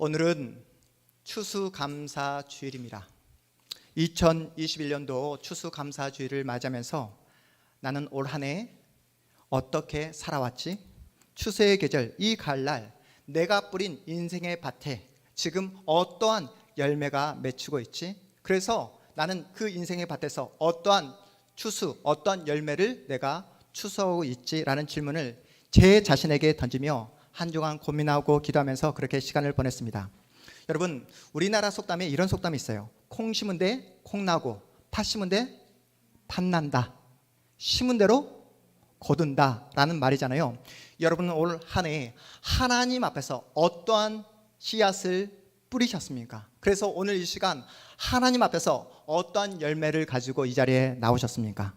오늘은 추수감사주일입니다. 2021년도 추수감사주일을 맞이하면서 나는 올 한 해 어떻게 살아왔지? 추수의 계절, 이 가을날 내가 뿌린 인생의 밭에 지금 어떠한 열매가 맺히고 있지? 그래서 나는 그 인생의 밭에서 어떠한 추수, 어떠한 열매를 내가 추수하고 있지라는 질문을 제 자신에게 던지며 한 주간 고민하고 기도하면서 그렇게 시간을 보냈습니다. 여러분, 우리나라 속담에 이런 속담이 있어요. 콩 심은 데 콩 나고, 팥 심은 데 팥 난다, 심은 대로 거둔다 라는 말이잖아요. 여러분은 올 한 해 하나님 앞에서 어떠한 씨앗을 뿌리셨습니까? 그래서 오늘 이 시간 하나님 앞에서 어떠한 열매를 가지고 이 자리에 나오셨습니까?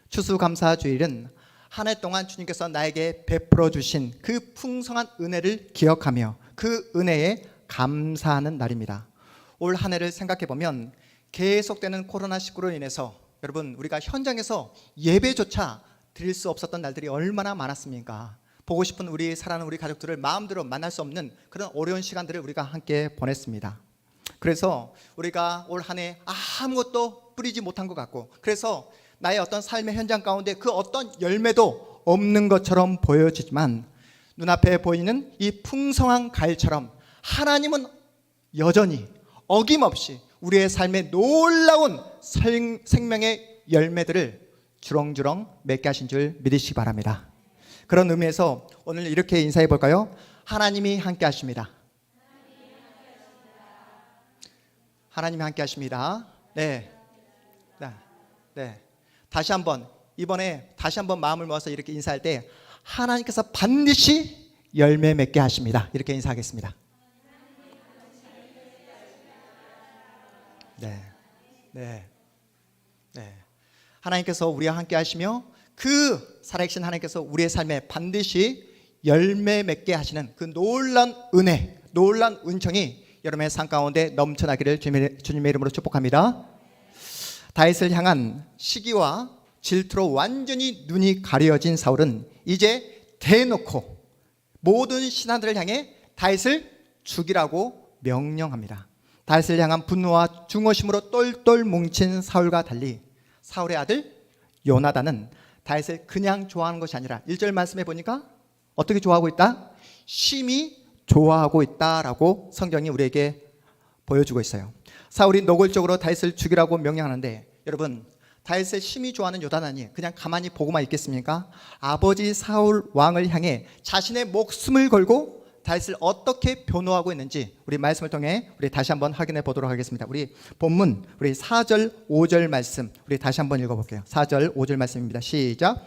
추수감사주일은 한 해 동안 주님께서 나에게 베풀어 주신 그 풍성한 은혜를 기억하며 그 은혜에 감사하는 날입니다. 올 한 해를 생각해 보면 계속되는 코로나19로 인해서 여러분, 우리가 현장에서 예배조차 드릴 수 없었던 날들이 얼마나 많았습니까? 보고 싶은 우리 사랑하는 우리 가족들을 마음대로 만날 수 없는 그런 어려운 시간들을 우리가 함께 보냈습니다. 그래서 우리가 올 한 해 아무것도 뿌리지 못한 것 같고, 그래서 나의 어떤 삶의 현장 가운데 그 어떤 열매도 없는 것처럼 보여지지만 눈앞에 보이는 이 풍성한 가을처럼 하나님은 여전히 어김없이 우리의 삶에 놀라운 생명의 열매들을 주렁주렁 맺게 하신 줄 믿으시기 바랍니다. 그런 의미에서 오늘 이렇게 인사해 볼까요? 하나님이 함께 하십니다. 하나님이 함께 하십니다. 네. 다시 한번, 이번에 다시 한번 마음을 모아서 이렇게 인사할 때 하나님께서 반드시 열매 맺게 하십니다. 이렇게 인사하겠습니다. 네. 하나님께서 우리와 함께 하시며 그 살아계신 하나님께서 우리의 삶에 반드시 열매 맺게 하시는 그 놀라운 은혜, 놀라운 은총이 여러분의 삶 가운데 넘쳐나기를 주님의 이름으로 축복합니다. 다윗을 향한 시기와 질투로 완전히 눈이 가려진 사울은 이제 대놓고 모든 신하들을 향해 다윗을 죽이라고 명령합니다. 다윗을 향한 분노와 중어심으로 똘똘 뭉친 사울과 달리 사울의 아들 요나단은 다윗을 그냥 좋아하는 것이 아니라 1절 말씀해 보니까 어떻게 좋아하고 있다? 심히 좋아하고 있다라고 성경이 우리에게 보여주고 있어요. 사울이 노골적으로 다윗을 죽이라고 명령하는데, 여러분, 다윗을 심히 좋아하는 요나단이 그냥 가만히 보고만 있겠습니까? 아버지 사울 왕을 향해 자신의 목숨을 걸고 다윗을 어떻게 변호하고 있는지 우리 말씀을 통해 우리 다시 한번 확인해 보도록 하겠습니다. 우리 본문 우리 4절 5절 말씀 우리 다시 한번 읽어볼게요. 4절 5절 말씀입니다. 시작.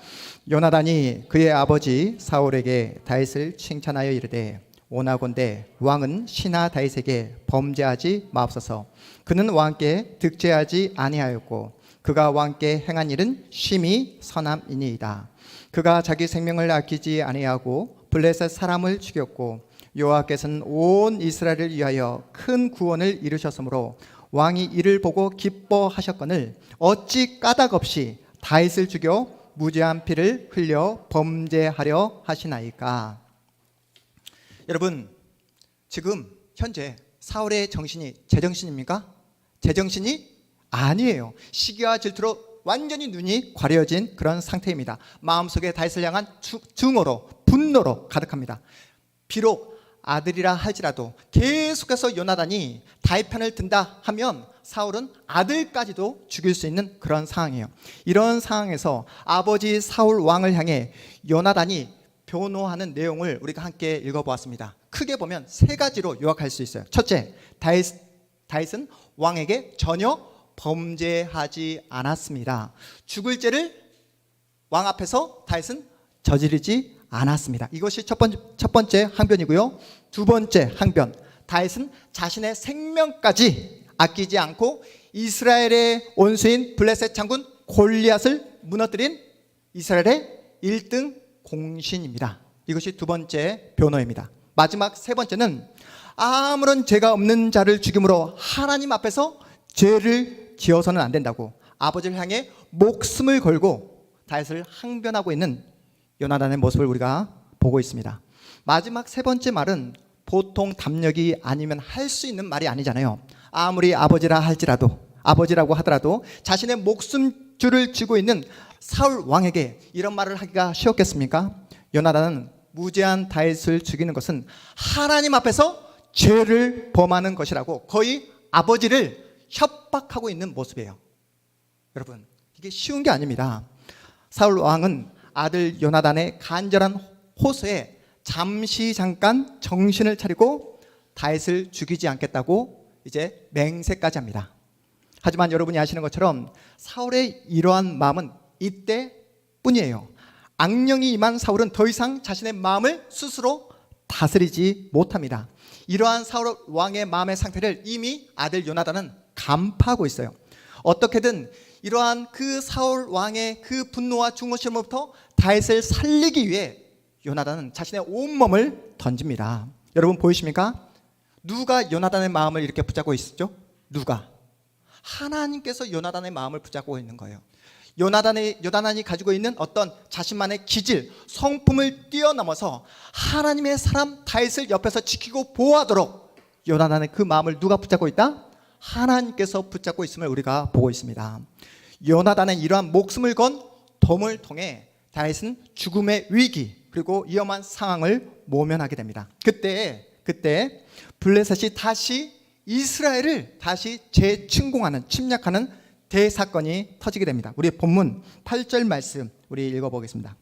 요나단이 그의 아버지 사울에게 다윗을 칭찬하여 이르되 원하건대 왕은 신하 다윗에게 범죄하지 마옵소서. 그는 왕께 득죄하지 아니하였고 그가 왕께 행한 일은 심히 선함이니이다. 그가 자기 생명을 아끼지 아니하고 블레셋 사람을 죽였고 여호와께서는 온 이스라엘을 위하여 큰 구원을 이루셨으므로 왕이 이를 보고 기뻐하셨거늘 어찌 까닭 없이 다윗을 죽여 무죄한 피를 흘려 범죄하려 하시나이까. 여러분, 지금 현재 사울의 정신이 제정신입니까? 제정신이 아니에요. 시기와 질투로 완전히 눈이 가려진 그런 상태입니다. 마음속에 다윗을 향한 증오로, 분노로 가득합니다. 비록 아들이라 할지라도 계속해서 요나단이 다윗 편을 든다 하면 사울은 아들까지도 죽일 수 있는 그런 상황이에요. 이런 상황에서 아버지 사울 왕을 향해 요나단이 변호하는 내용을 우리가 함께 읽어보았습니다. 크게 보면 세 가지로 요약할 수 있어요. 첫째, 다윗은 왕에게 전혀 범죄하지 않았습니다. 죽을 죄를 왕 앞에서 다윗은 저지르지 않았습니다. 이것이 첫 번째 항변이고요. 두 번째 항변, 다윗은 자신의 생명까지 아끼지 않고 이스라엘의 원수인 블레셋 장군 골리앗을 무너뜨린 이스라엘의 1등 공신입니다. 이것이 두 번째 변호입니다. 마지막 세 번째는 아무런 죄가 없는 자를 죽임으로 하나님 앞에서 죄를 지어서는 안 된다고 아버지를 향해 목숨을 걸고 다윗을 항변하고 있는 요나단의 모습을 우리가 보고 있습니다. 마지막 세 번째 말은 보통 담력이 아니면 할 수 있는 말이 아니잖아요. 아무리 아버지라고 하더라도 자신의 목숨줄을 쥐고 있는 사울 왕에게 이런 말을 하기가 쉬웠겠습니까? 요나단은 무죄한 다윗을 죽이는 것은 하나님 앞에서 죄를 범하는 것이라고 거의 아버지를 협박하고 있는 모습이에요. 여러분, 이게 쉬운 게 아닙니다. 사울 왕은 아들 요나단의 간절한 호소에 잠깐 정신을 차리고 다윗을 죽이지 않겠다고 이제 맹세까지 합니다. 하지만 여러분이 아시는 것처럼 사울의 이러한 마음은 이때뿐이에요. 악령이 임한 사울은 더 이상 자신의 마음을 스스로 다스리지 못합니다. 이러한 사울 왕의 마음의 상태를 이미 아들 요나단은 간파하고 있어요. 어떻게든 이러한 그 사울 왕의 그 분노와 중노심으로부터 다윗을 살리기 위해 요나단은 자신의 온몸을 던집니다. 여러분 보이십니까? 누가 요나단의 마음을 이렇게 붙잡고 있었죠? 누가? 하나님께서 요나단의 마음을 붙잡고 있는 거예요. 요나단이 가지고 있는 어떤 자신만의 기질, 성품을 뛰어넘어서 하나님의 사람 다윗을 옆에서 지키고 보호하도록 요나단의 그 마음을 누가 붙잡고 있다? 하나님께서 붙잡고 있음을 우리가 보고 있습니다. 요나단의 이러한 목숨을 건 덤을 통해 다윗은 죽음의 위기 그리고 위험한 상황을 모면하게 됩니다. 그때 블레셋이 다시 이스라엘을 다시 재침공하는 침략하는 대사건이 터지게 됩니다. 우리 본문 8절 말씀 우리 읽어보겠습니다.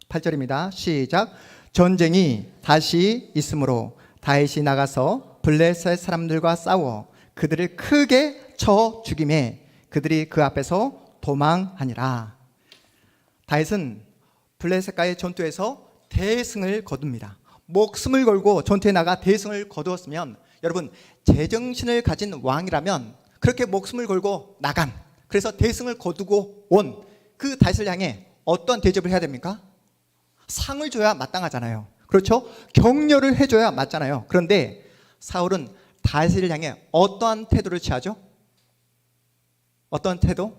8절입니다. 시작. 전쟁이 다시 있으므로 다윗이 나가서 블레셋 사람들과 싸워 그들을 크게 쳐 죽이매 그들이 그 앞에서 도망하니라. 다윗은 블레셋과의 전투에서 대승을 거둡니다. 목숨을 걸고 전투에 나가 대승을 거두었으면 여러분 제정신을 가진 왕이라면 그렇게 목숨을 걸고 나간 그래서 대승을 거두고 온 그 다윗을 향해 어떤 대접을 해야 됩니까? 상을 줘야 마땅하잖아요. 그렇죠? 격려를 해줘야 맞잖아요. 그런데 사울은 다윗을 향해 어떠한 태도를 취하죠? 어떤 태도?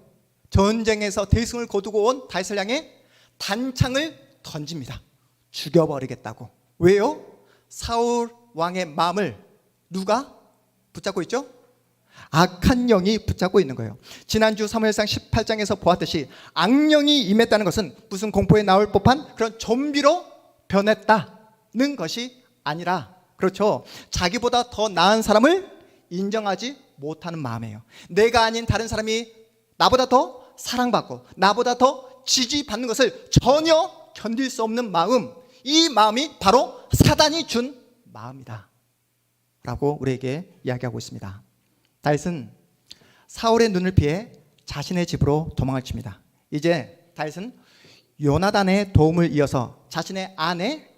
전쟁에서 대승을 거두고 온 다윗을 향해 단창을 던집니다. 죽여버리겠다고. 왜요? 사울 왕의 마음을 누가 붙잡고 있죠? 악한 영이 붙잡고 있는 거예요. 지난주 사무엘상 18장에서 보았듯이 악령이 임했다는 것은 무슨 공포에 나올 법한 그런 좀비로 변했다는 것이 아니라 그렇죠. 자기보다 더 나은 사람을 인정하지 못하는 마음이에요. 내가 아닌 다른 사람이 나보다 더 사랑받고 나보다 더 지지받는 것을 전혀 견딜 수 없는 마음, 이 마음이 바로 사단이 준 마음이다 라고 우리에게 이야기하고 있습니다. 다윗은 사울의 눈을 피해 자신의 집으로 도망을 칩니다. 이제 다윗은 요나단의 도움을 이어서 자신의 아내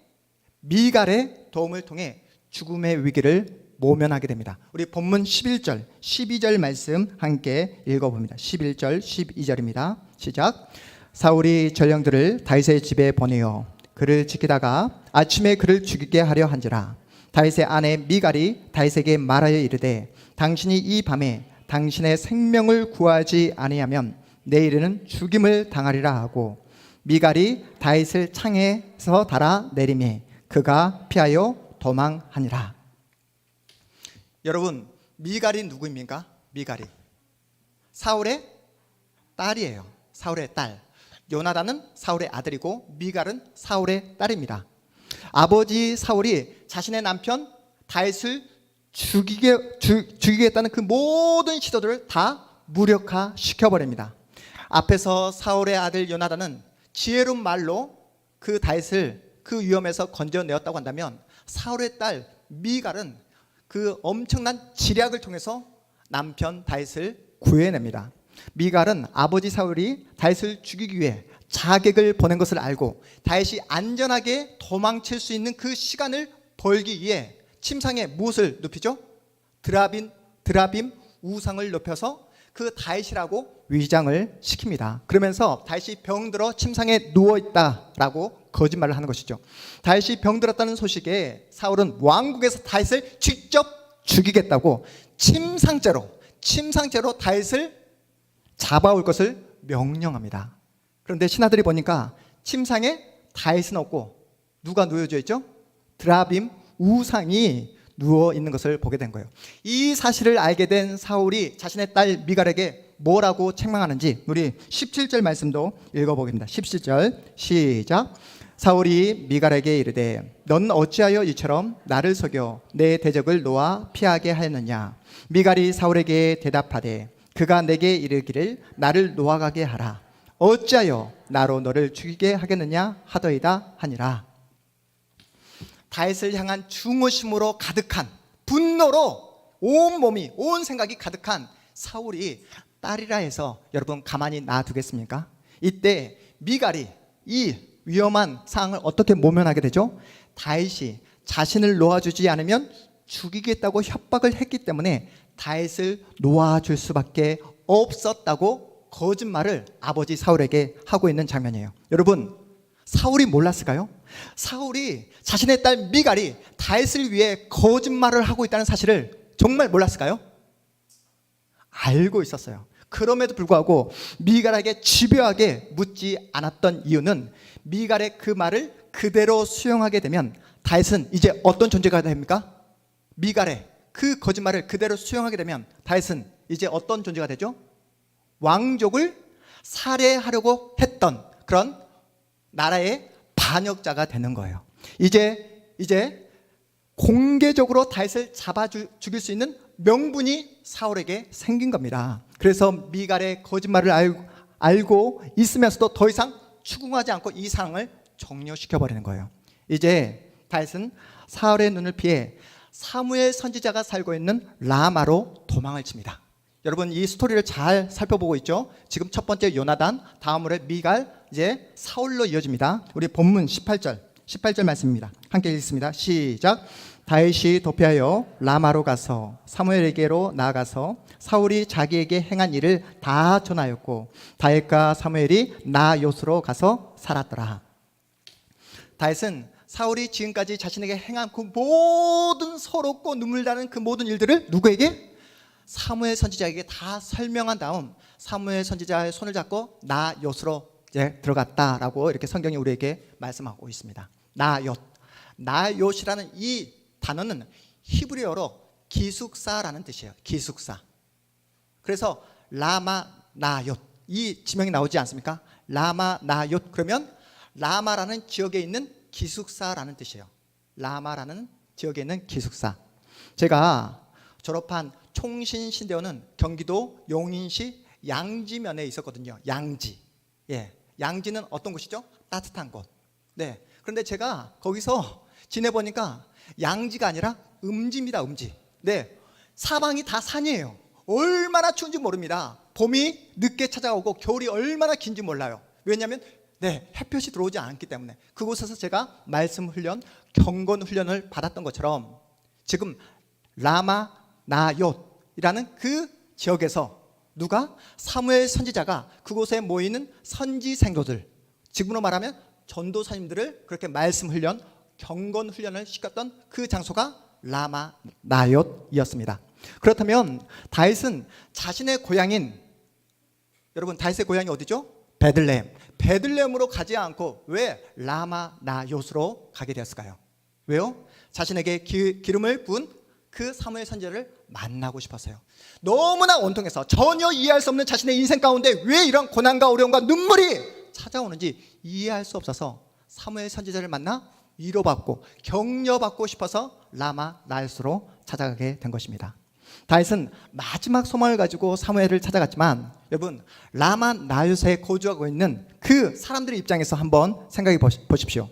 미갈의 도움을 통해 죽음의 위기를 모면하게 됩니다. 우리 본문 11절, 12절 말씀 함께 읽어봅니다. 11절, 12절입니다. 시작. 사울이 전령들을 다윗의 집에 보내어 그를 지키다가 아침에 그를 죽이게 하려 한지라. 다윗의 아내 미갈이 다윗에게 말하여 이르되 당신이 이 밤에 당신의 생명을 구하지 아니하면 내일에는 죽임을 당하리라 하고 미갈이 다윗을 창에서 달아 내리매 그가 피하여 도망하니라. 여러분 미갈이 누구입니까? 미갈이 사울의 딸이에요. 사울의 딸. 요나단은 사울의 아들이고 미갈은 사울의 딸입니다. 아버지 사울이 자신의 남편 다윗을 죽이겠다는 그 모든 시도들을 다 무력화시켜버립니다. 앞에서 사울의 아들 요나단은 지혜로운 말로 그 다윗을 그 위험에서 건져내었다고 한다면 사울의 딸 미갈은 그 엄청난 지략을 통해서 남편 다윗을 구해냅니다. 미갈은 아버지 사울이 다윗을 죽이기 위해 자객을 보낸 것을 알고 다윗이 안전하게 도망칠 수 있는 그 시간을 벌기 위해 침상에 무엇을 눕히죠? 드라빔 우상을 높여서 그 다윗이라고 위장을 시킵니다. 그러면서 다윗이 병들어 침상에 누워있다라고 거짓말을 하는 것이죠. 다윗이 병들었다는 소식에 사울은 왕국에서 다윗을 직접 죽이겠다고 침상째로 다윗을 잡아올 것을 명령합니다. 그런데 신하들이 보니까 침상에 다윗은 없고 누가 놓여져 있죠? 드라빔 우상이 누워 있는 것을 보게 된 거예요. 이 사실을 알게 된 사울이 자신의 딸 미갈에게 뭐라고 책망하는지 우리 17절 말씀도 읽어보겠습니다. 17절 시작. 사울이 미갈에게 이르되 넌 어찌하여 이처럼 나를 속여 내 대적을 놓아 피하게 하였느냐. 미갈이 사울에게 대답하되 그가 내게 이르기를 나를 놓아가게 하라. 어찌하여 나로 너를 죽이게 하겠느냐 하더이다 하니라. 다윗을 향한 중후심으로 가득한 분노로 온 몸이 온 생각이 가득한 사울이 딸이라 해서 여러분 가만히 놔두겠습니까? 이때 미갈이 이 위험한 상황을 어떻게 모면하게 되죠? 다윗이 자신을 놓아주지 않으면 죽이겠다고 협박을 했기 때문에 다윗을 놓아줄 수밖에 없었다고 거짓말을 아버지 사울에게 하고 있는 장면이에요. 여러분, 사울이 몰랐을까요? 사울이 자신의 딸 미갈이 다윗을 위해 거짓말을 하고 있다는 사실을 정말 몰랐을까요? 알고 있었어요. 그럼에도 불구하고 미갈에게 집요하게 묻지 않았던 이유는 미갈의 그 말을 그대로 수용하게 되면 다윗은 이제 어떤 존재가 됩니까? 미갈의 그 거짓말을 그대로 수용하게 되면 다윗은 이제 어떤 존재가 되죠? 왕족을 살해하려고 했던 그런 나라의 반역자가 되는 거예요. 이제 공개적으로 다윗을 잡아 죽일 수 있는 명분이 사울에게 생긴 겁니다. 그래서 미갈의 거짓말을 알고 있으면서도 더 이상 추궁하지 않고 이 상황을 종료시켜버리는 거예요. 이제 다윗은 사울의 눈을 피해 사무엘 선지자가 살고 있는 라마로 도망을 칩니다. 여러분, 이 스토리를 잘 살펴보고 있죠? 지금 첫 번째 요나단, 다음으로 미갈, 이제 사울로 이어집니다. 우리 본문 18절 말씀입니다. 함께 읽습니다. 시작. 다윗이 도피하여 라마로 가서 사무엘에게로 나아가서 사울이 자기에게 행한 일을 다 전하였고 다윗과 사무엘이 나요스로 가서 살았더라. 다윗은 사울이 지금까지 자신에게 행한 그 모든 서럽고 눈물 나는 그 모든 일들을 누구에게? 사무엘 선지자에게 다 설명한 다음 사무엘 선지자의 손을 잡고 나요스로 이제 들어갔다라고 이렇게 성경이 우리에게 말씀하고 있습니다. 나요시라는 이 단어는 히브리어로 기숙사라는 뜻이에요. 기숙사. 그래서 라마 나얏 이 지명이 나오지 않습니까? 라마 나얏 그러면 라마라는 지역에 있는 기숙사라는 뜻이에요. 라마라는 지역에 있는 기숙사. 제가 졸업한 총신신대원은 경기도 용인시 양지면에 있었거든요. 양지. 양지는 어떤 곳이죠? 따뜻한 곳. 네. 그런데 제가 거기서 지내보니까 양지가 아니라 음지입니다. 음지. 네. 사방이 다 산이에요. 얼마나 추운지 모릅니다. 봄이 늦게 찾아오고 겨울이 얼마나 긴지 몰라요. 왜냐하면 햇볕이 들어오지 않기 때문에. 그곳에서 제가 말씀 훈련, 경건 훈련을 받았던 것처럼 지금 라마 나얏이라는 그 지역에서 누가? 사무엘 선지자가 그곳에 모이는 선지 생도들, 지금으로 말하면 전도사님들을 그렇게 말씀 훈련, 경건 훈련을 시켰던 그 장소가 라마 나얏이었습니다. 그렇다면 다윗은 자신의 고향인, 여러분 다윗의 고향이 어디죠? 베들레헴으로 가지 않고 왜 라마 나얏으로 가게 되었을까요? 왜요? 자신에게 기름을 부은 그 사무엘 선지자를 만나고 싶었어요. 너무나 원통해서 전혀 이해할 수 없는 자신의 인생 가운데 왜 이런 고난과 어려움과 눈물이 찾아오는지 이해할 수 없어서 사무엘 선지자를 만나 위로받고 격려받고 싶어서 라마 나얏으로 찾아가게 된 것입니다. 다윗은 마지막 소망을 가지고 사무엘을 찾아갔지만 여러분 라마 나얏에 거주하고 있는 그 사람들의 입장에서 한번 생각해 보십시오.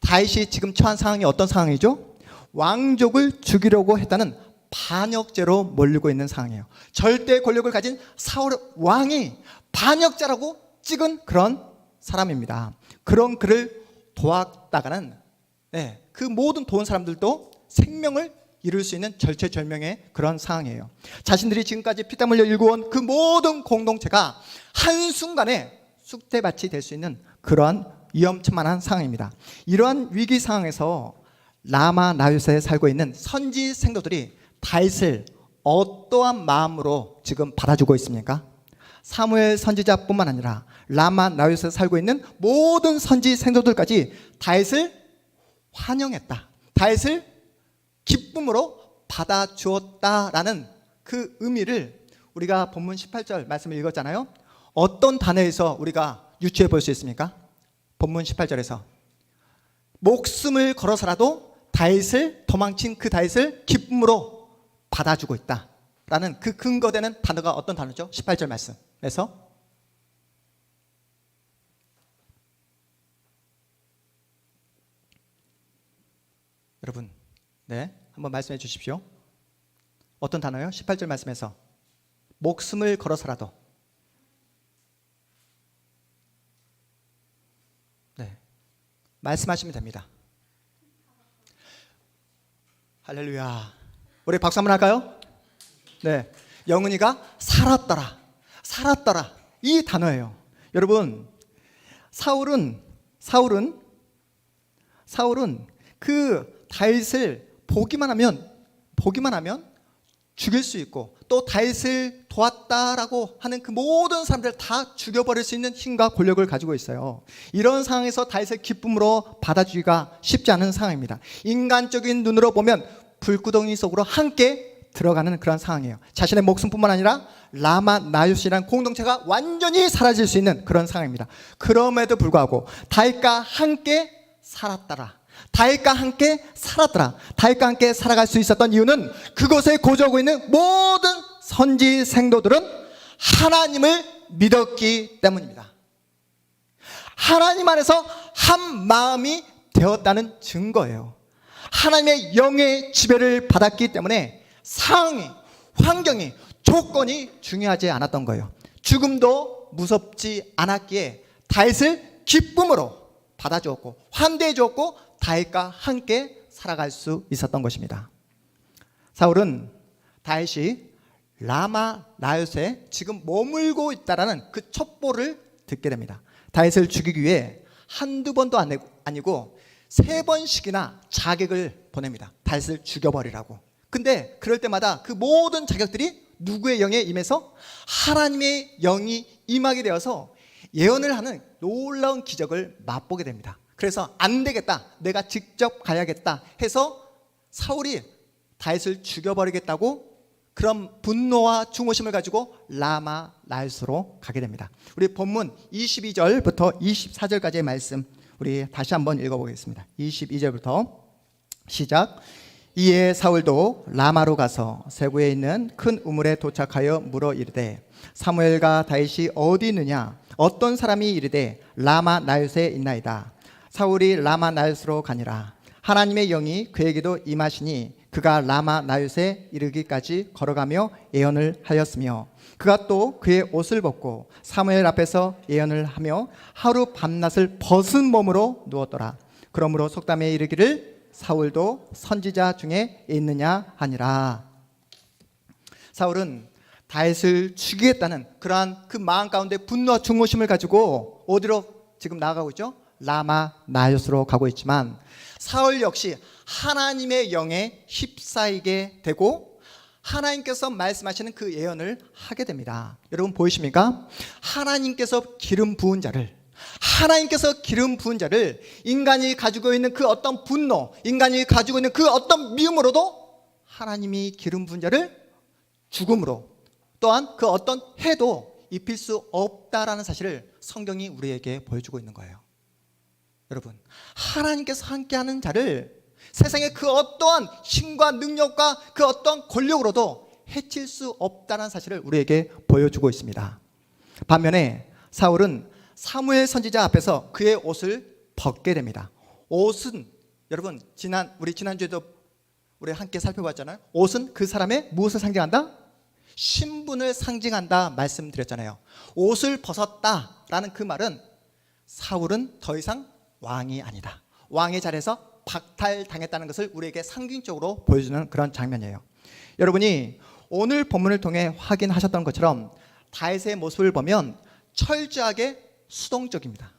다윗이 지금 처한 상황이 어떤 상황이죠? 왕족을 죽이려고 했다는 반역죄로 몰리고 있는 상황이에요. 절대 권력을 가진 사울 왕이 반역자라고 찍은 그런 사람입니다. 그런 그를 도왔다가는 그 모든 도운 사람들도 생명을 이룰 수 있는 절체절명의 그런 상황이에요. 자신들이 지금까지 피땀 흘려 일구어온 그 모든 공동체가 한순간에 쑥대밭이 될 수 있는 그러한 위험천만한 상황입니다. 이러한 위기 상황에서 라마 나얏에 살고 있는 선지 생도들이 다윗을 어떠한 마음으로 지금 받아주고 있습니까? 사무엘 선지자뿐만 아니라 라마 나얏에 살고 있는 모든 선지 생도들까지 다윗을 환영했다. 다윗을 기쁨으로 받아주었다라는 그 의미를 우리가 본문 18절 말씀을 읽었잖아요. 어떤 단어에서 우리가 유추해 볼 수 있습니까? 본문 18절에서 목숨을 걸어서라도 다윗을, 도망친 그 다윗을 기쁨으로 받아주고 있다라는 그 근거되는 단어가 어떤 단어죠? 18절 말씀에서 여러분, 네, 한번 말씀해 주십시오. 어떤 단어요? 18절 말씀에서 목숨을 걸어서라도. 네, 말씀하시면 됩니다. 할렐루야. 우리 박수 한번 할까요? 네, 영은이가 살았더라, 살았더라, 이 단어예요. 여러분, 사울은 그 다윗을 보기만 하면 죽일 수 있고, 또 다윗을 도왔다라고 하는 그 모든 사람들 다 죽여버릴 수 있는 힘과 권력을 가지고 있어요. 이런 상황에서 다윗을 기쁨으로 받아주기가 쉽지 않은 상황입니다. 인간적인 눈으로 보면 불구덩이 속으로 함께 들어가는 그런 상황이에요. 자신의 목숨뿐만 아니라 라마 나요시라는 공동체가 완전히 사라질 수 있는 그런 상황입니다. 그럼에도 불구하고 다윗과 함께 살았더라, 다윗과 함께 살았더라. 다윗과 함께 살아갈 수 있었던 이유는 그곳에 거주하고 있는 모든 선지 생도들은 하나님을 믿었기 때문입니다. 하나님 안에서 한 마음이 되었다는 증거예요. 하나님의 영의 지배를 받았기 때문에 상황이, 환경이, 조건이 중요하지 않았던 거예요. 죽음도 무섭지 않았기에 다윗을 기쁨으로 받아주었고 환대해 주었고 다윗과 함께 살아갈 수 있었던 것입니다. 사울은 다윗이 라마 나요스에 지금 머물고 있다라는 그 첩보를 듣게 됩니다. 다윗을 죽이기 위해 한두 번도 아니고 3번씩이나 자객을 보냅니다. 다윗을 죽여버리라고. 근데 그럴 때마다 그 모든 자격들이 누구의 영에 임해서 하나님의 영이 임하게 되어서 예언을 하는 놀라운 기적을 맛보게 됩니다. 그래서 안 되겠다, 내가 직접 가야겠다 해서 사울이 다윗을 죽여버리겠다고 그런 분노와 중호심을 가지고 라마 나요스로 가게 됩니다. 우리 본문 22절부터 24절까지의 말씀 우리 다시 한번 읽어보겠습니다. 22절부터 시작. 이에 사울도 라마로 가서 세구에 있는 큰 우물에 도착하여 물어 이르되 사무엘과 다윗이 어디 있느냐? 어떤 사람이 이르되 라마 나요스에 있나이다. 사울이 라마 나요스로 가니라. 하나님의 영이 그에게도 임하시니 그가 라마 나요스에 이르기까지 걸어가며 예언을 하였으며 그가 또 그의 옷을 벗고 사무엘 앞에서 예언을 하며 하루 밤낮을 벗은 몸으로 누웠더라. 그러므로 속담에 이르기를 사울도 선지자 중에 있느냐 하니라. 사울은 다윗을 죽이겠다는 그러한 그 마음 가운데 분노와 중호심을 가지고 어디로 지금 나아가고 있죠? 라마 나요스로 가고 있지만 사울 역시 하나님의 영에 휩싸이게 되고 하나님께서 말씀하시는 그 예언을 하게 됩니다. 여러분 보이십니까? 하나님께서 기름 부은 자를 인간이 가지고 있는 그 어떤 분노, 인간이 가지고 있는 그 어떤 미움으로도 하나님이 기름 부은 자를 죽음으로 또한 그 어떤 해도 입힐 수 없다라는 사실을 성경이 우리에게 보여주고 있는 거예요. 여러분, 하나님께서 함께하는 자를 세상의 그 어떠한 힘과 능력과 그 어떤 권력으로도 해칠 수 없다는 사실을 우리에게 보여주고 있습니다. 반면에 사울은 사무엘 선지자 앞에서 그의 옷을 벗게 됩니다. 옷은 여러분 우리 지난주에도 우리 함께 살펴봤잖아요. 옷은 그 사람의 무엇을 상징한다? 신분을 상징한다 말씀드렸잖아요. 옷을 벗었다라는 그 말은 사울은 더 이상 왕이 아니다, 왕의 자리에서 박탈당했다는 것을 우리에게 상징적으로 보여주는 그런 장면이에요. 여러분이 오늘 본문을 통해 확인하셨던 것처럼 다윗의 모습을 보면 철저하게 수동적입니다.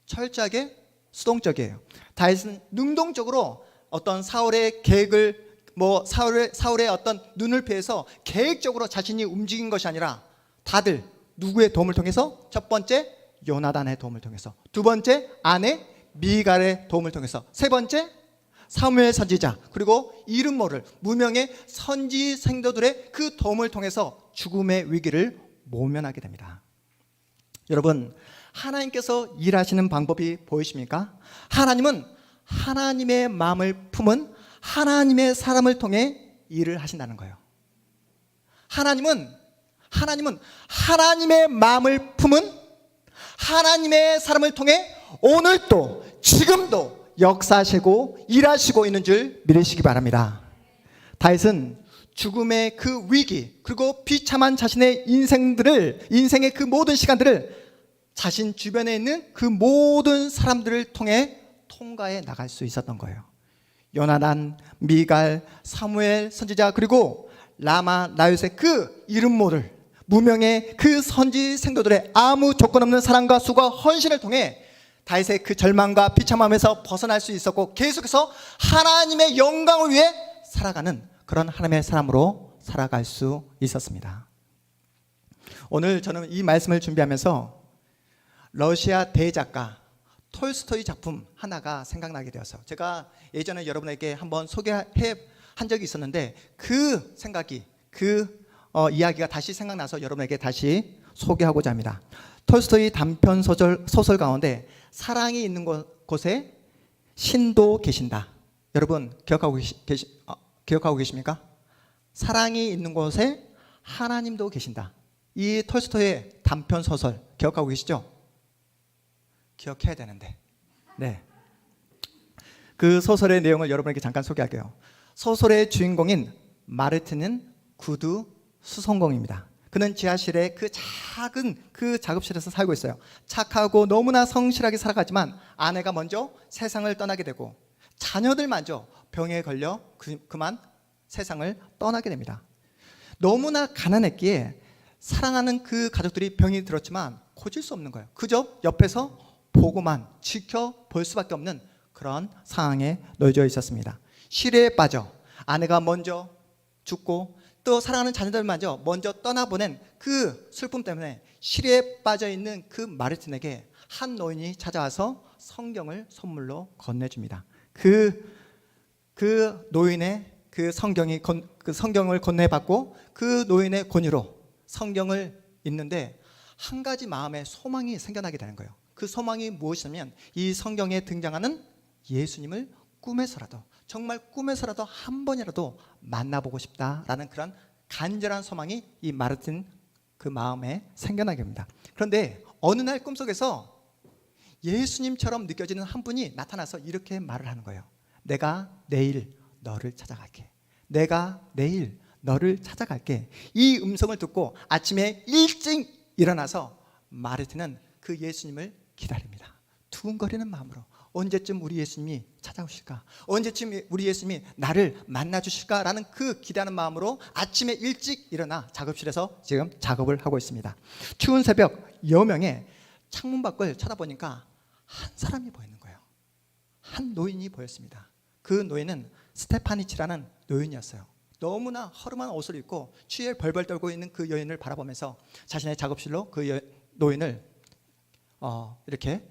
철저하게 수동적이에요. 다윗은 능동적으로 어떤 사울의 계획을 사울의 어떤 눈을 피해서 계획적으로 자신이 움직인 것이 아니라 다들 누구의 도움을 통해서? 첫 번째 요나단의 도움을 통해서, 두 번째 아내 미갈의 도움을 통해서, 세 번째 사무엘 선지자 그리고 이름 모를 무명의 선지 생도들의 그 도움을 통해서 죽음의 위기를 모면하게 됩니다. 여러분, 하나님께서 일하시는 방법이 보이십니까? 하나님은 하나님의 마음을 품은 하나님의 사람을 통해 일을 하신다는 거예요. 하나님은 하나님의 마음을 품은 하나님의 사람을 통해 오늘도 지금도 역사하시고 일하시고 있는 줄 믿으시기 바랍니다. 다윗은 죽음의 그 위기 그리고 비참한 자신의 인생의 그 모든 시간들을 자신 주변에 있는 그 모든 사람들을 통해 통과해 나갈 수 있었던 거예요. 요나단, 미갈, 사무엘 선지자 그리고 라마 나윗의 그 이름 모를 무명의 그 선지 생도들의 아무 조건 없는 사랑과 수고와 헌신을 통해 다윗의 그 절망과 비참함에서 벗어날 수 있었고 계속해서 하나님의 영광을 위해 살아가는 그런 하나님의 사람으로 살아갈 수 있었습니다. 오늘 저는 이 말씀을 준비하면서 러시아 대작가 톨스토이 작품 하나가 생각나게 되어서 제가 예전에 여러분에게 한번 소개해 한 적이 있었는데 그 생각이 이야기가 다시 생각나서 여러분에게 다시 소개하고자 합니다. 톨스토이 단편 소설 가운데 사랑이 있는 곳에 신도 계신다. 여러분 기억하고 계십니까? 사랑이 있는 곳에 하나님도 계신다. 이 톨스토이의 단편 소설 기억하고 계시죠? 기억해야 되는데. 네. 그 소설의 내용을 여러분에게 잠깐 소개할게요. 소설의 주인공인 마르틴은 구두 수성공입니다. 그는 지하실의 그 작은 그 작업실에서 살고 있어요. 착하고 너무나 성실하게 살아가지만 아내가 먼저 세상을 떠나게 되고 자녀들마저 병에 걸려 그만 세상을 떠나게 됩니다. 너무나 가난했기에 사랑하는 그 가족들이 병이 들었지만 고칠 수 없는 거예요. 그저 옆에서 보고만 지켜볼 수밖에 없는 그런 상황에 놓여져 있었습니다. 시래에 빠져 아내가 먼저 죽고 또 사랑하는 자녀들마저 먼저 떠나보낸 그 슬픔 때문에 시래에 빠져 있는 그 마르틴에게 한 노인이 찾아와서 성경을 선물로 건네줍니다. 그 노인의 그 성경을 건네받고 그 노인의 권유로 성경을 읽는데 한 가지 마음에 소망이 생겨나게 되는 거예요. 그 소망이 무엇이냐면 이 성경에 등장하는 예수님을 꿈에서라도 정말 꿈에서라도 한 번이라도 만나보고 싶다라는 그런 간절한 소망이 이 마르틴 그 마음에 생겨나게 됩니다. 그런데 어느 날 꿈속에서 예수님처럼 느껴지는 한 분이 나타나서 이렇게 말을 하는 거예요. 내가 내일 너를 찾아갈게. 내가 내일 너를 찾아갈게. 이 음성을 듣고 아침에 일찍 일어나서 마르틴은 그 예수님을 기다립니다. 두근거리는 마음으로 언제쯤 우리 예수님이 찾아오실까? 언제쯤 우리 예수님이 나를 만나주실까라는 그 기대하는 마음으로 아침에 일찍 일어나 작업실에서 지금 작업을 하고 있습니다. 추운 새벽 여명에 창문 밖을 쳐다보니까 한 사람이 보이는 거예요. 한 노인이 보였습니다. 그 노인은 스테파니치라는 노인이었어요. 너무나 허름한 옷을 입고 추위에 벌벌 떨고 있는 그 여인을 바라보면서 자신의 작업실로 그 노인을 이렇게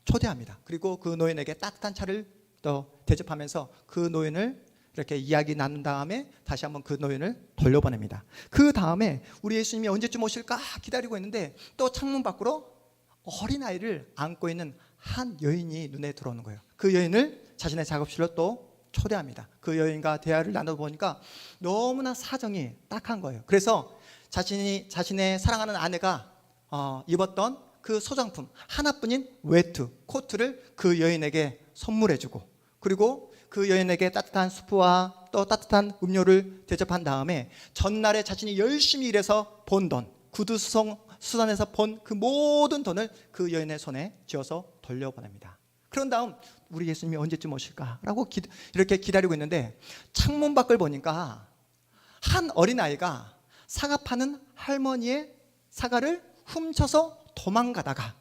초대합니다. 그리고 그 노인에게 따뜻한 차를 또 대접하면서 그 노인을 이렇게 이야기 나눈 다음에 다시 한번 그 노인을 돌려보냅니다. 그 다음에 우리 예수님이 언제쯤 오실까 기다리고 있는데 또 창문 밖으로 어린아이를 안고 있는 한 여인이 눈에 들어오는 거예요. 그 여인을 자신의 작업실로 또 초대합니다. 그 여인과 대화를 나눠보니까 너무나 사정이 딱한 거예요. 그래서 자신의 사랑하는 아내가 입었던 그 소장품 하나뿐인 외투, 코트를 그 여인에게 선물해주고 그리고 그 여인에게 따뜻한 수프와 또 따뜻한 음료를 대접한 다음에 전날에 자신이 열심히 일해서 번 돈, 구두수선에서 번 그 모든 돈을 그 여인의 손에 쥐어서 돌려보냅니다. 그런 다음 우리 예수님이 언제쯤 오실까라고 이렇게 기다리고 있는데 창문 밖을 보니까 한 어린아이가 사과 파는 할머니의 사과를 훔쳐서 도망가다가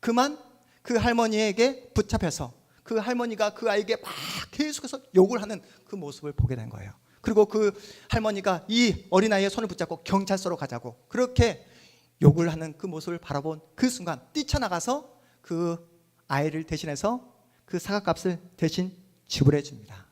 그만 그 할머니에게 붙잡혀서 그 할머니가 그 아이에게 막 계속해서 욕을 하는 그 모습을 보게 된 거예요. 그리고 그 할머니가 이 어린아이의 손을 붙잡고 경찰서로 가자고 그렇게 욕을 하는 그 모습을 바라본 그 순간 뛰쳐나가서 그 아이를 대신해서 그 사과값을 대신 지불해 줍니다.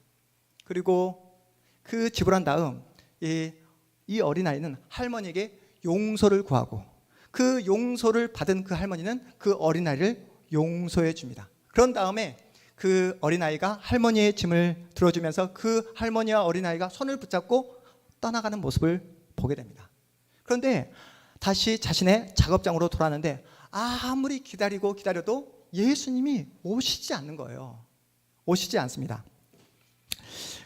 그리고 그 지불한 다음 이 어린아이는 할머니에게 용서를 구하고 그 용서를 받은 그 할머니는 그 어린아이를 용서해 줍니다. 그런 다음에 그 어린아이가 할머니의 짐을 들어주면서 그 할머니와 어린아이가 손을 붙잡고 떠나가는 모습을 보게 됩니다. 그런데 다시 자신의 작업장으로 돌아왔는데 아무리 기다려도 예수님이 오시지 않는 거예요. 오시지 않습니다.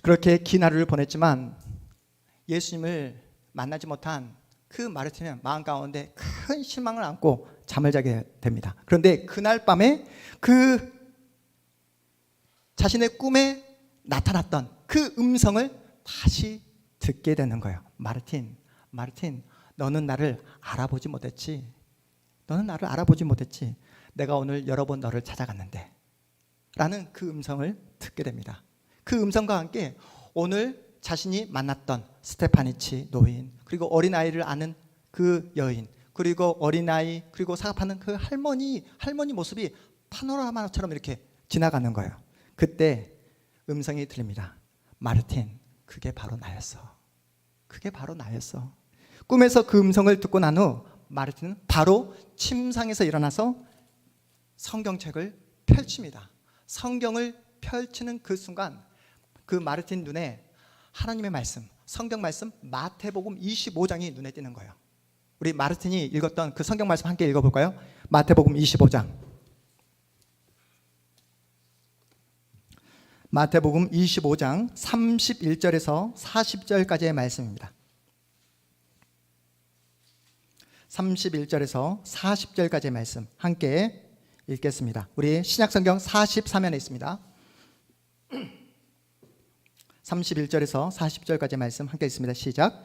그렇게 긴 하루를 보냈지만 예수님을 만나지 못한 그 마르틴은 마음 가운데 큰 실망을 안고 잠을 자게 됩니다. 그런데 그날 밤에 그 자신의 꿈에 나타났던 그 음성을 다시 듣게 되는 거예요. 마르틴, 너는 나를 알아보지 못했지. 내가 오늘 여러 번 너를 찾아갔는데 라는 그 음성을 듣게 됩니다. 그 음성과 함께 오늘 자신이 만났던 스테파니치 노인, 그리고 어린아이를 아는 그 여인, 그리고 어린아이, 그리고 사업하는 그 할머니 모습이 파노라마처럼 이렇게 지나가는 거예요. 그때 음성이 들립니다. 마르틴, 그게 바로 나였어. 꿈에서 그 음성을 듣고 난 후 마르틴은 바로 침상에서 일어나서 성경책을 펼칩니다. 성경을 펼치는 그 순간 그 마르틴 눈에 하나님의 말씀, 성경 말씀 마태복음 25장이 눈에 띄는 거예요. 우리 마르틴이 읽었던 그 성경 말씀 함께 읽어볼까요? 마태복음 25장. 마태복음 25장 31절에서 40절까지의 말씀입니다. 31절에서 40절까지의 말씀 함께 읽겠습니다. 우리 신약성경 44면에 있습니다. 31절에서 40절까지의 말씀 함께 있습니다. 시작.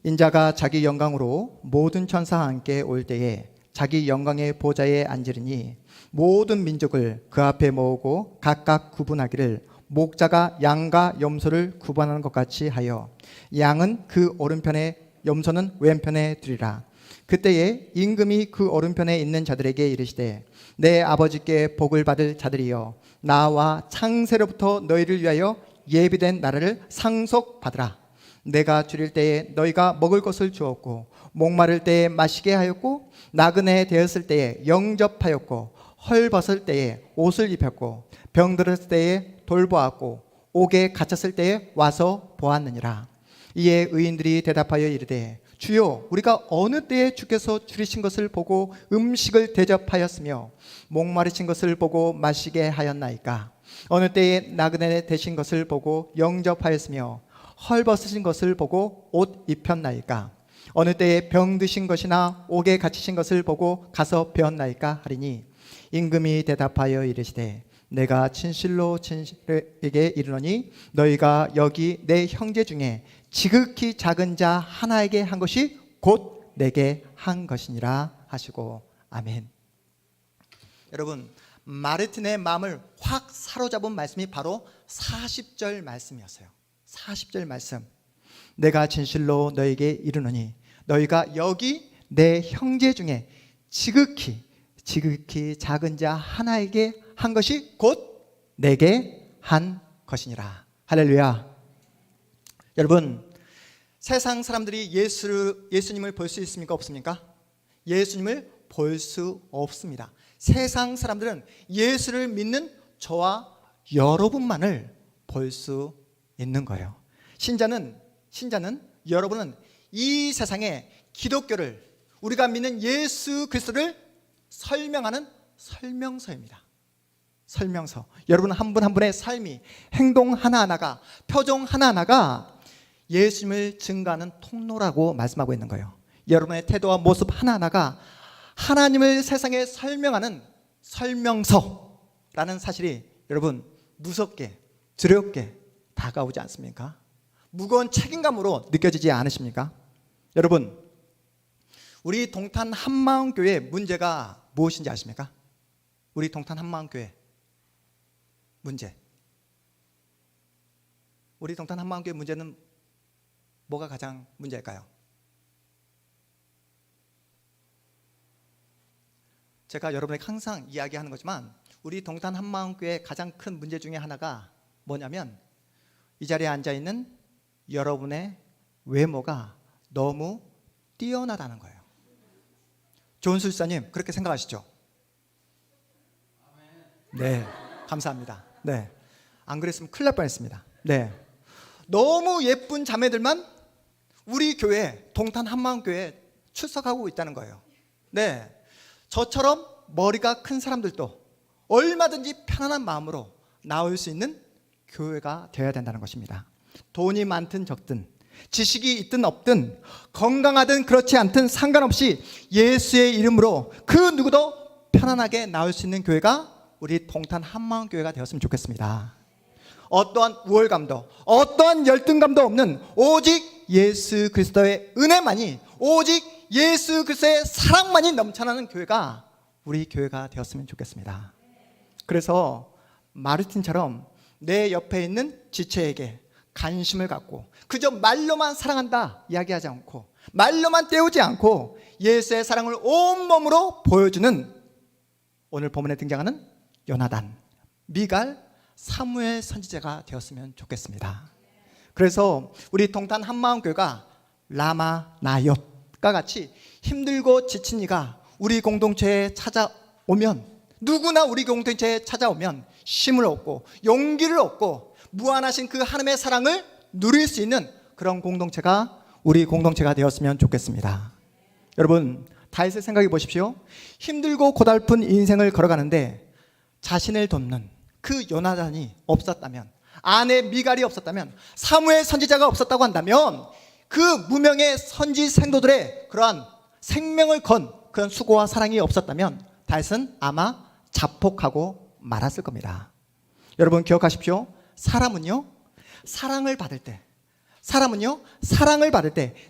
인자가 자기 영광으로 모든 천사와 함께 올 때에 자기 영광의 보좌에 앉으리니 모든 민족을 그 앞에 모으고 각각 구분하기를 목자가 양과 염소를 구분하는 것 같이 하여 양은 그 오른편에 염소는 왼편에 두리라. 그때에 임금이 그 오른편에 있는 자들에게 이르시되 내 아버지께 복을 받을 자들이여 나와 창세로부터 너희를 위하여 예비된 나라를 상속받으라. 내가 줄일 때에 너희가 먹을 것을 주었고 목마를 때에 마시게 하였고 나그네 되었을 때에 영접하였고 헐벗을 때에 옷을 입혔고 병들었을 때에 돌보았고 옥에 갇혔을 때에 와서 보았느니라. 이에 의인들이 대답하여 이르되 주여 우리가 어느 때에 주께서 줄이신 것을 보고 음식을 대접하였으며 목마르신 것을 보고 마시게 하였나이까. 어느 때에 나그네 되신 것을 보고 영접하였으며 헐벗으신 것을 보고 옷 입혔나이까. 어느 때에 병드신 것이나 옥에 갇히신 것을 보고 가서 배웠나이까 하리니 임금이 대답하여 이르시되 내가 진실로 진실에게 이르노니 너희가 여기 내 형제 중에 지극히 작은 자 하나에게 한 것이 곧 내게 한 것이니라 하시고 아멘. 여러분, 마르틴의 마음을 확 사로잡은 말씀이 바로 40절 말씀이었어요. 40절 말씀. 내가 진실로 너에게 이르노니 너희가 여기 내 형제 중에 지극히 작은 자 하나에게 한 것이 곧 내게 한 것이니라. 할렐루야. 여러분, 세상 사람들이 예수님을 볼 수 있습니까? 없습니까? 예수님을 볼 수 없습니다. 세상 사람들은 예수를 믿는 저와 여러분만을 볼 수 있는 거예요. 신자는 여러분은 이 세상에 기독교를, 우리가 믿는 예수 그리스도를 설명하는 설명서입니다. 설명서. 여러분 한 분 한 분의 삶이, 행동 하나하나가, 표정 하나하나가 예수님을 증거하는 통로라고 말씀하고 있는 거예요. 여러분의 태도와 모습 하나하나가 하나님을 세상에 설명하는 설명서라는 사실이 여러분 무섭게, 두렵게 다가오지 않습니까? 무거운 책임감으로 느껴지지 않으십니까? 여러분, 우리 동탄 한마음교회 문제가 무엇인지 아십니까? 우리 동탄 한마음교회 문제. 우리 동탄 한마음교회 문제는 뭐가 가장 문제일까요? 제가 여러분에게 항상 이야기하는 거지만 우리 동탄 한마음교회의 가장 큰 문제 중에 하나가 뭐냐면 이 자리에 앉아있는 여러분의 외모가 너무 뛰어나다는 거예요. 조은수 집사님 그렇게 생각하시죠? 네, 감사합니다. 네, 안 그랬으면 큰일 날 뻔했습니다. 네, 너무 예쁜 자매들만 우리 교회 동탄 한마음교회에 출석하고 있다는 거예요. 네, 저처럼 머리가 큰 사람들도 얼마든지 편안한 마음으로 나올 수 있는 교회가 되어야 된다는 것입니다. 돈이 많든 적든, 지식이 있든 없든, 건강하든 그렇지 않든 상관없이 예수의 이름으로 그 누구도 편안하게 나올 수 있는 교회가 우리 동탄 한마음교회가 되었으면 좋겠습니다. 어떠한 우월감도 어떠한 열등감도 없는 오직 예수 그리스도의 은혜만이, 오직 예수 그리스도의 사랑만이 넘쳐나는 교회가 우리 교회가 되었으면 좋겠습니다. 그래서 마르틴처럼 내 옆에 있는 지체에게 관심을 갖고 그저 말로만 사랑한다 이야기하지 않고, 말로만 때우지 않고 예수의 사랑을 온몸으로 보여주는 오늘 본문에 등장하는 요나단, 미갈, 사무엘 선지자가 되었으면 좋겠습니다. 그래서 우리 동탄 한마음교회가 라마 나옅과 같이 힘들고 지친 이가 우리 공동체에 찾아오면, 누구나 우리 공동체에 찾아오면 힘을 얻고 용기를 얻고 무한하신 그 하나님의 사랑을 누릴 수 있는 그런 공동체가 우리 공동체가 되었으면 좋겠습니다. 여러분, 다윗을 생각해 보십시오. 힘들고 고달픈 인생을 걸어가는데 자신을 돕는 그 요나단이 없었다면, 아내 미갈이 없었다면, 사무엘 선지자가 없었다고 한다면 그 무명의 선지 생도들의 그러한 생명을 건 그런 수고와 사랑이 없었다면 다윗은 아마 자폭하고 말았을 겁니다. 여러분 기억하십시오. 사람은요, 사랑을 받을 때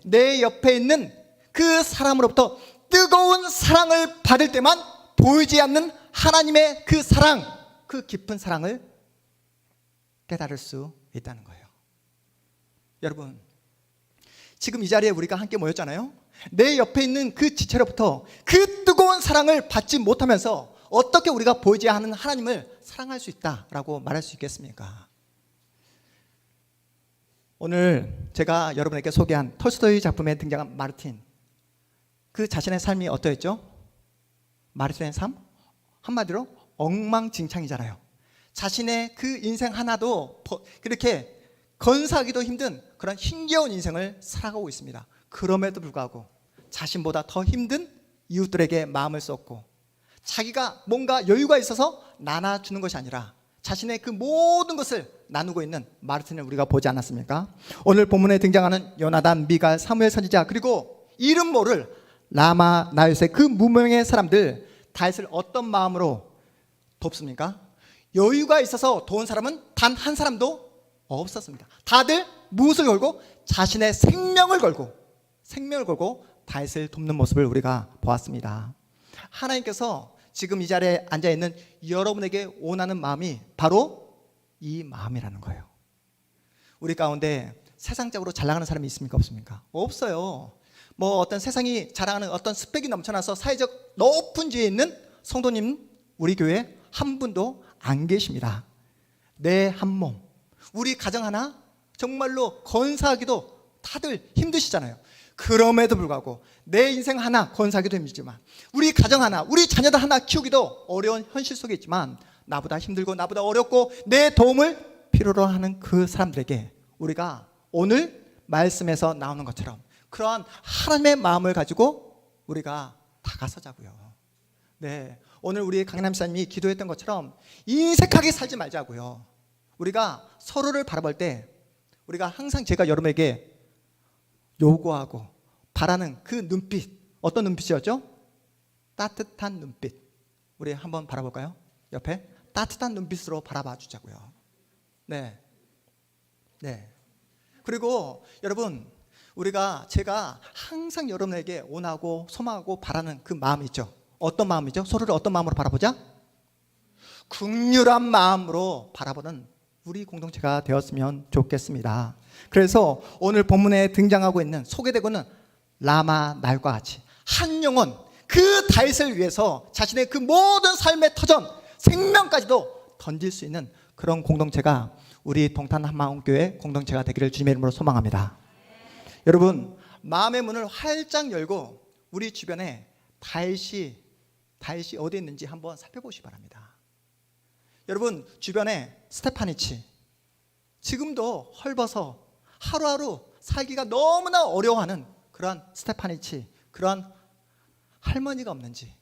내 옆에 있는 그 사람으로부터 뜨거운 사랑을 받을 때만 보이지 않는 하나님의 그 사랑, 그 깊은 사랑을 깨달을 수 있다는 거예요. 여러분, 지금 이 자리에 우리가 함께 모였잖아요. 내 옆에 있는 그 지체로부터 그 뜨거운 사랑을 받지 못하면서 어떻게 우리가 보이지 않는 하나님을 사랑할 수 있다라고 말할 수 있겠습니까? 오늘 제가 여러분에게 소개한 톨스토이 작품에 등장한 마르틴, 그 자신의 삶이 어떠했죠? 마르틴의 삶? 한마디로 엉망진창이잖아요. 자신의 그 인생 하나도 그렇게 건사하기도 힘든 그런 힘겨운 인생을 살아가고 있습니다. 그럼에도 불구하고 자신보다 더 힘든 이웃들에게 마음을 쏟고 자기가 뭔가 여유가 있어서 나눠주는 것이 아니라 자신의 그 모든 것을 나누고 있는 마르틴을 우리가 보지 않았습니까? 오늘 본문에 등장하는 요나단, 미갈, 사무엘 선지자, 그리고 이름 모를 라마 나옅의 그 무명의 사람들, 다윗을 어떤 마음으로 돕습니까? 여유가 있어서 도운 사람은 단 한 사람도 없었습니다. 다들 무엇을 걸고? 자신의 생명을 걸고 다윗을 돕는 모습을 우리가 보았습니다. 하나님께서 지금 이 자리에 앉아있는 여러분에게 원하는 마음이 바로 이 마음이라는 거예요. 우리 가운데 세상적으로 잘 나가는 사람이 있습니까? 없습니까? 없어요. 뭐 어떤 세상이 자랑하는 어떤 스펙이 넘쳐나서 사회적 높은 지위에 있는 성도님 우리 교회에 한 분도 안 계십니다. 내 한 몸, 우리 가정 하나 정말로 건사하기도 다들 힘드시잖아요. 그럼에도 불구하고 내 인생 하나 건사하기도 힘들지만, 우리 가정 하나, 우리 자녀들 하나 키우기도 어려운 현실 속에 있지만, 나보다 힘들고 나보다 어렵고 내 도움을 필요로 하는 그 사람들에게 우리가 오늘 말씀에서 나오는 것처럼 그러한 하나님의 마음을 가지고 우리가 다가서자고요. 네, 오늘 우리 강남 사님이 기도했던 것처럼 인색하게 살지 말자고요. 우리가 서로를 바라볼 때 우리가 항상 제가 여러분에게 요구하고 바라는 그 눈빛, 어떤 눈빛이었죠? 따뜻한 눈빛. 우리 한번 바라볼까요? 옆에 따뜻한 눈빛으로 바라봐 주자고요. 네. 그리고 여러분, 제가 항상 여러분에게 원하고 소망하고 바라는 그 마음이 있죠. 어떤 마음이죠? 서로를 어떤 마음으로 바라보자? 긍휼한 마음으로 바라보는 우리 공동체가 되었으면 좋겠습니다. 그래서 오늘 본문에 등장하고 있는, 소개되고 있는 라마 날과 같이 한 영혼, 그 다윗을 위해서 자신의 그 모든 삶의 터전, 생명까지도 던질 수 있는 그런 공동체가 우리 동탄 한마음교회 공동체가 되기를 주님의 이름으로 소망합니다. 여러분, 마음의 문을 활짝 열고 우리 주변에 다윗이 어디 있는지 한번 살펴보시기 바랍니다. 여러분, 주변에 스테파니치, 지금도 헐벗어 하루하루 살기가 너무나 어려워하는 그러한 스테파니치, 그러한 할머니가 없는지,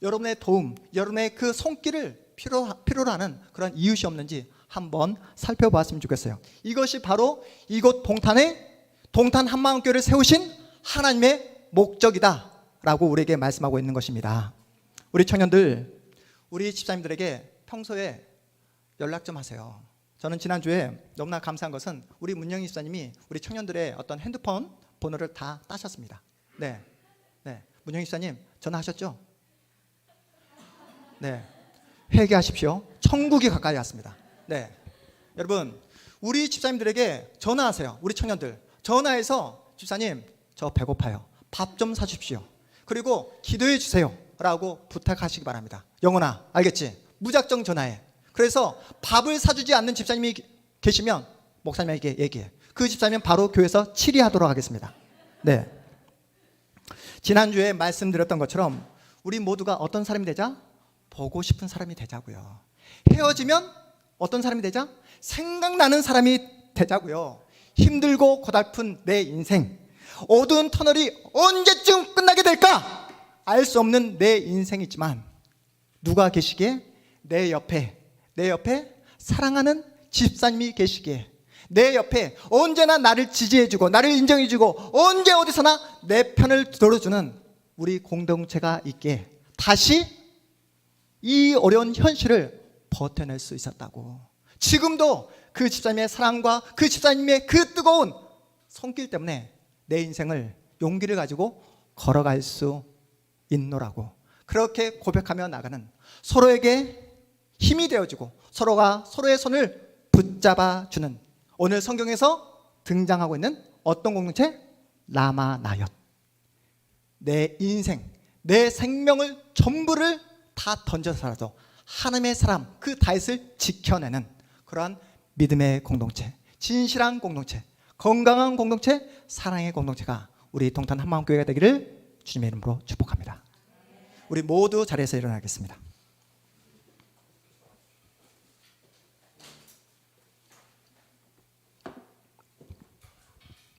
여러분의 도움, 여러분의 그 손길을 필요로 하는 그런 이웃이 없는지 한번 살펴보았으면 좋겠어요. 이것이 바로 이곳 동탄 한마음교회를 세우신 하나님의 목적이다 라고 우리에게 말씀하고 있는 것입니다. 우리 청년들, 우리 집사님들에게 평소에 연락 좀 하세요. 저는 지난주에 너무나 감사한 것은 우리 문영희 집사님이 우리 청년들의 어떤 핸드폰 번호를 다 따셨습니다. 네, 문영희 집사님 전화하셨죠? 네, 회개하십시오. 천국이 가까이 왔습니다. 네, 여러분, 우리 집사님들에게 전화하세요. 우리 청년들 전화해서 집사님 저 배고파요. 밥 좀 사주십시오. 그리고 기도해 주세요 라고 부탁하시기 바랍니다. 영혼아, 알겠지? 무작정 전화해. 그래서 밥을 사주지 않는 집사님이 계시면 목사님에게 얘기해. 그 집사님은 바로 교회에서 치리하도록 하겠습니다. 네, 지난주에 말씀드렸던 것처럼 우리 모두가 어떤 사람이 되자? 보고 싶은 사람이 되자고요. 헤어지면 어떤 사람이 되자? 생각나는 사람이 되자고요. 힘들고 고달픈 내 인생, 어두운 터널이 언제쯤 끝나게 될까? 알 수 없는 내 인생이지만 누가 계시기에? 내 옆에 사랑하는 집사님이 계시기에, 내 옆에 언제나 나를 지지해주고 나를 인정해주고 언제 어디서나 내 편을 들어주는 우리 공동체가 있기에 다시 이 어려운 현실을 버텨낼 수 있었다고. 지금도 그 집사님의 사랑과 그 집사님의 그 뜨거운 손길 때문에 내 인생을 용기를 가지고 걸어갈 수 있노라고. 그렇게 고백하며 나가는, 서로에게 힘이 되어주고 서로가 서로의 손을 붙잡아주는, 오늘 성경에서 등장하고 있는 어떤 공동체? 라마나옅. 내 인생, 내 생명을 전부를 다 던져서라도 하나님의 사람, 그 다윗을 지켜내는 그러한 믿음의 공동체, 진실한 공동체, 건강한 공동체, 사랑의 공동체가 우리 동탄 한마음교회가 되기를 주님의 이름으로 축복합니다. 우리 모두 자리에서 일어나겠습니다.